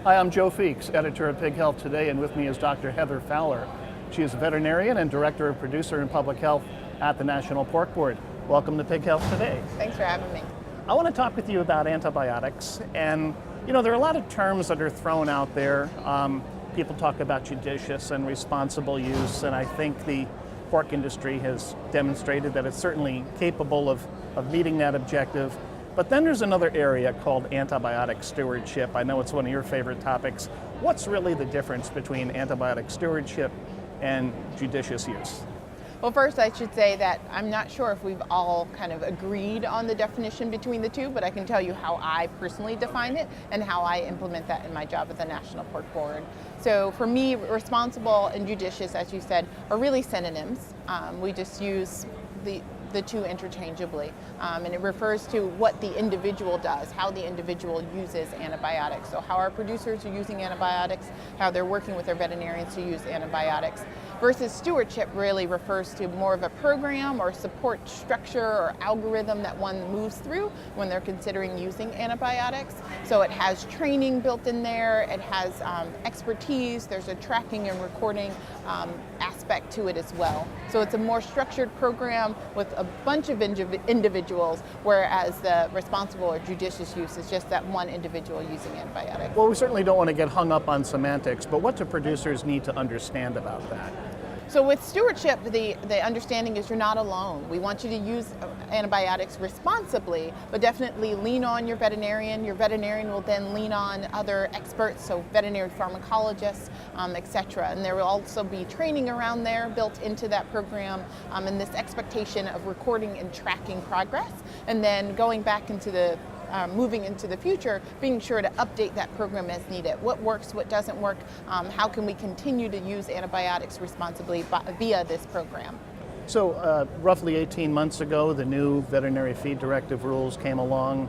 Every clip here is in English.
Hi, I'm Joe Feeks, editor of Pig Health Today, and with me is Dr. Heather Fowler. She is a veterinarian and director of producer and public health at the National Pork Board. Welcome to Pig Health Today. Thanks for having me. I want to talk with you about antibiotics, and there are a lot of terms that are thrown out there. People talk about judicious and responsible use, and I think the pork industry has demonstrated that it's certainly capable of meeting that objective. But then there's another area called antibiotic stewardship. I know it's one of your favorite topics. What's really the difference between antibiotic stewardship and judicious use? Well, first I should say that I'm not sure if we've all kind of agreed on the definition between the two, but I can tell you how I personally define it and how I implement that in my job at the National Pork Board. So for me, responsible and judicious, as you said, are really synonyms. We just use the two interchangeably, and it refers to what the individual does, how the individual uses antibiotics. So how our producers are using antibiotics, how they're working with their veterinarians to use antibiotics. Versus stewardship really refers to more of a program or support structure or algorithm that one moves through when they're considering using antibiotics. So it has training built in there, it has expertise, there's a tracking and recording aspect to it as well. So it's a more structured program with a bunch of individuals, whereas the responsible or judicious use is just that one individual using antibiotics. Well, we certainly don't want to get hung up on semantics, but what do producers need to understand about that? So with stewardship, the understanding is you're not alone. We want you to use antibiotics responsibly, but definitely lean on your veterinarian. Your veterinarian will then lean on other experts, so veterinary pharmacologists, etc. And there will also be training around there built into that program, and this expectation of recording and tracking progress, and then going back into the moving into the future, being sure to update that program as needed. What works, what doesn't work, how can we continue to use antibiotics responsibly via this program? So roughly 18 months ago, the new Veterinary Feed Directive rules came along,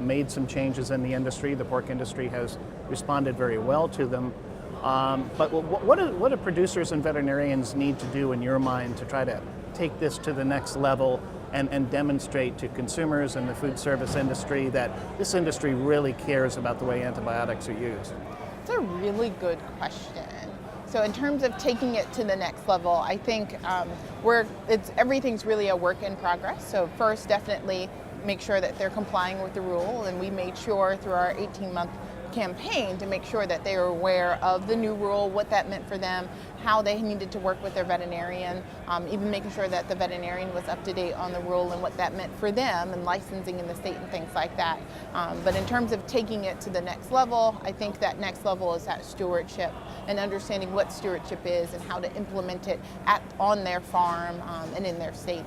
made some changes in the industry. The pork industry has responded very well to them. But what do producers and veterinarians need to do in your mind to try to take this to the next level and demonstrate to consumers and the food service industry that this industry really cares about the way antibiotics are used? It's a really good question. So in terms of taking it to the next level, I think everything's really a work in progress. So first, definitely make sure that they're complying with the rule, and we made sure through our 18-month campaign to make sure that they are aware of the new rule, what that meant for them, how they needed to work with their veterinarian, even making sure that the veterinarian was up to date on the rule and what that meant for them and licensing in the state and things like that. But in terms of taking it to the next level, I think that next level is that stewardship and understanding what stewardship is and how to implement it on their farm and in their state.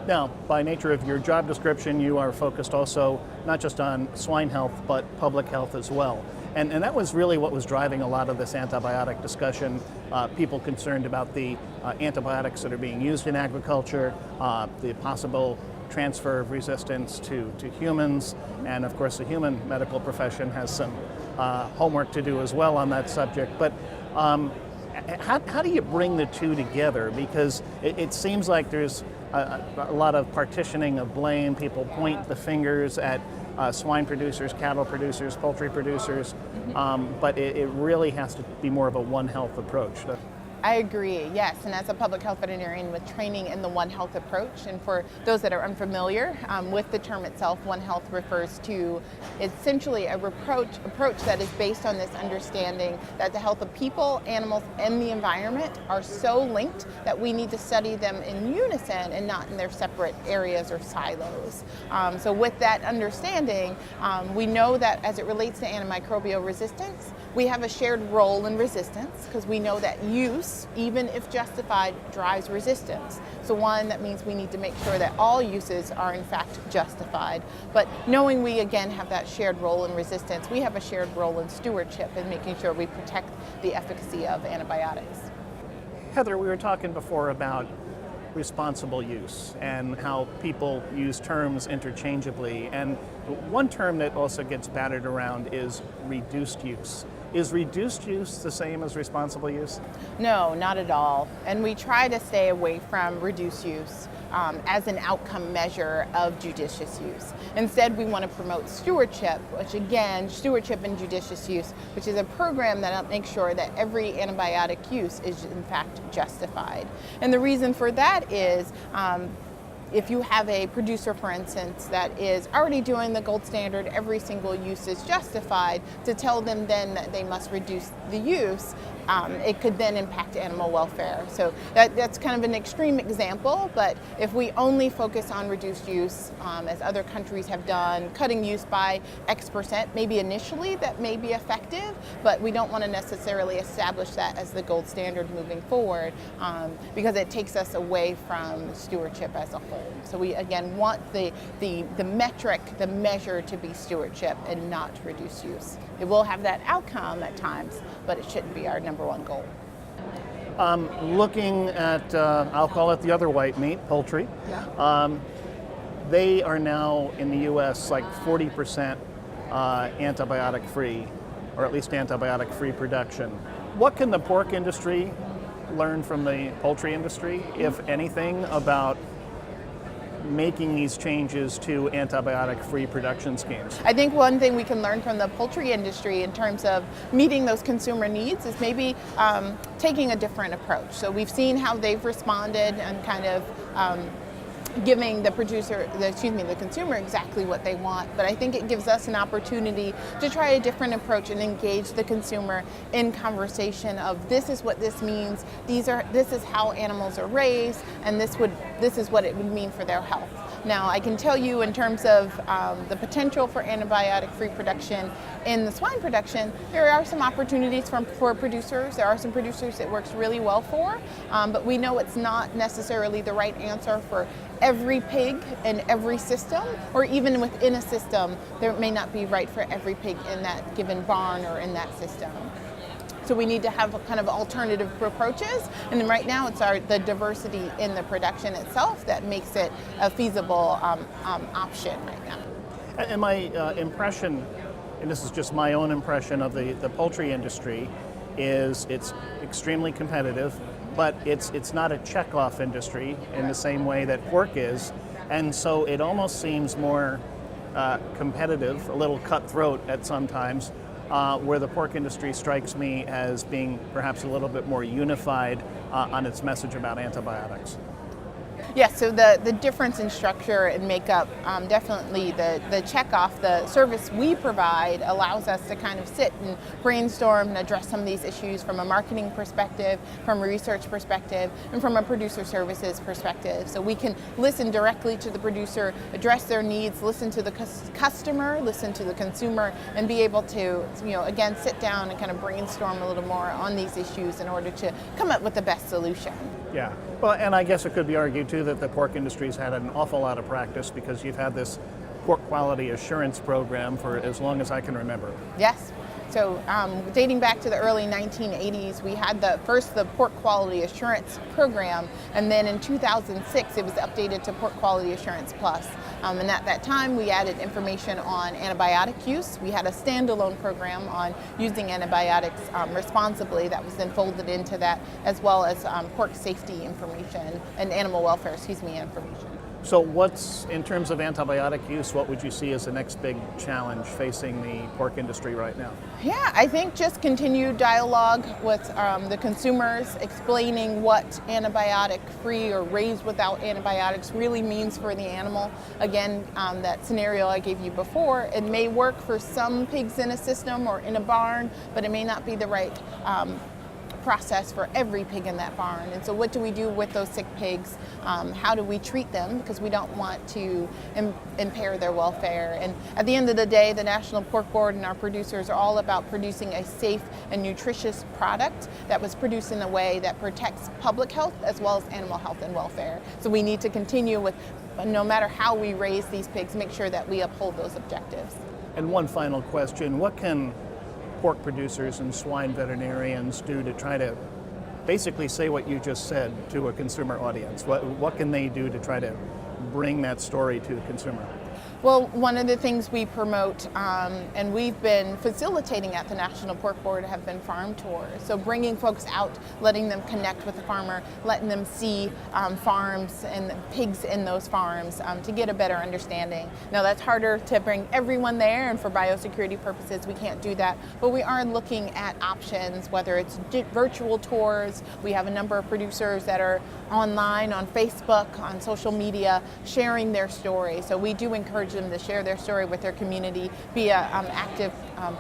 Now, by nature of your job description, you are focused also not just on swine health, but public health as well. And that was really what was driving a lot of this antibiotic discussion. People concerned about the antibiotics that are being used in agriculture, the possible transfer of resistance to humans, and of course the human medical profession has some homework to do as well on that subject. But how do you bring the two together? Because it seems like there's a lot of partitioning of blame. People point the fingers at swine producers, cattle producers, poultry producers, but it really has to be more of a One Health approach. I agree, yes, and as a public health veterinarian with training in the One Health approach, and for those that are unfamiliar with the term itself, One Health refers to essentially a approach that is based on this understanding that the health of people, animals, and the environment are so linked that we need to study them in unison and not in their separate areas or silos. So with that understanding, we know that as it relates to antimicrobial resistance, we have a shared role in resistance because we know that use, even if justified, drives resistance. So one, that means we need to make sure that all uses are in fact justified. But knowing we again have that shared role in resistance, we have a shared role in stewardship in making sure we protect the efficacy of antibiotics. Heather, we were talking before about responsible use and how people use terms interchangeably. And one term that also gets battered around is reduced use. Is reduced use the same as responsible use? No, not at all. And we try to stay away from reduced use. as an outcome measure of judicious use. Instead, we want to promote stewardship, which again, stewardship and judicious use, which is a program that makes sure that every antibiotic use is in fact justified. And the reason for that is if you have a producer, for instance, that is already doing the gold standard, every single use is justified, to tell them then that they must reduce the use, it could then impact animal welfare. So that's kind of an extreme example, but if we only focus on reduced use, as other countries have done, cutting use by X%, maybe initially that may be effective, but we don't want to necessarily establish that as the gold standard moving forward, because it takes us away from stewardship as a whole. So we again want the metric, the measure to be stewardship and not reduced use. It will have that outcome at times, but it shouldn't be our number one goal. Looking at, I'll call it the other white meat, poultry. Yeah. They are now in the US like 40% antibiotic free, or at least antibiotic free production. What can the pork industry learn from the poultry industry, if anything, about making these changes to antibiotic-free production schemes? I think one thing we can learn from the poultry industry in terms of meeting those consumer needs is maybe taking a different approach. So we've seen how they've responded and kind of giving the consumer exactly what they want. But I think it gives us an opportunity to try a different approach and engage the consumer in conversation of this is what this means, this is how animals are raised, and this is what it would mean for their health. Now, I can tell you in terms of the potential for antibiotic-free production in the swine production, there are some opportunities for producers. There are some producers it works really well for, but we know it's not necessarily the right answer for every pig in every system, or even within a system, there may not be right for every pig in that given barn or in that system. So we need to have kind of alternative approaches, and then right now it's the diversity in the production itself that makes it a feasible option right now. And my impression, and this is just my own impression of the poultry industry, is it's extremely competitive, but it's not a checkoff industry in the same way that pork is, and so it almost seems more competitive, a little cutthroat at some times, where the pork industry strikes me as being perhaps a little bit more unified on its message about antibiotics. Yes, so the difference in structure and makeup, definitely the checkoff, the service we provide allows us to kind of sit and brainstorm and address some of these issues from a marketing perspective, from a research perspective, and from a producer services perspective. So we can listen directly to the producer, address their needs, listen to the customer, listen to the consumer, and be able to, again, sit down and kind of brainstorm a little more on these issues in order to come up with the best solution. Yeah, well, and I guess it could be argued too that the pork industry's had an awful lot of practice because you've had this pork quality assurance program for as long as I can remember. Yes. So dating back to the early 1980s, we had the Pork Quality Assurance Program, and then in 2006 it was updated to Pork Quality Assurance Plus. And at that time we added information on antibiotic use. We had a standalone program on using antibiotics responsibly that was then folded into that, as well as pork safety information and animal welfare, information. So what's, in terms of antibiotic use, what would you see as the next big challenge facing the pork industry right now? Yeah, I think just continued dialogue with the consumers, explaining what antibiotic-free or raised without antibiotics really means for the animal. Again, that scenario I gave you before, it may work for some pigs in a system or in a barn, but it may not be the right process for every pig in that barn. And so what do we do with those sick pigs? How do we treat them? Because we don't want to impair their welfare. And at the end of the day, the National Pork Board and our producers are all about producing a safe and nutritious product that was produced in a way that protects public health as well as animal health and welfare. So we need to continue with, no matter how we raise these pigs, make sure that we uphold those objectives. And one final question, what can pork producers and swine veterinarians do to try to basically say what you just said to a consumer audience? What can they do to try to bring that story to the consumer? Well, one of the things we promote, and we've been facilitating at the National Pork Board, have been farm tours. So bringing folks out, letting them connect with the farmer, letting them see farms and pigs in those farms to get a better understanding. Now that's harder to bring everyone there, and for biosecurity purposes we can't do that, but we are looking at options, whether it's virtual tours. We have a number of producers that are online, on Facebook, on social media, sharing their story. So we do encourage them to share their story with their community, be an active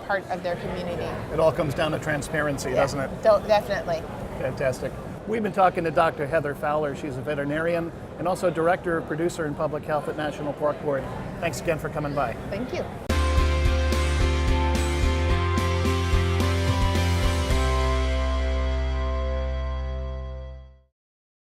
part of their community. It all comes down to transparency, doesn't it? Definitely. Fantastic. We've been talking to Dr. Heather Fowler. She's a veterinarian and also Director, Producer, and Public Health at National Pork Board. Thanks again for coming by. Thank you.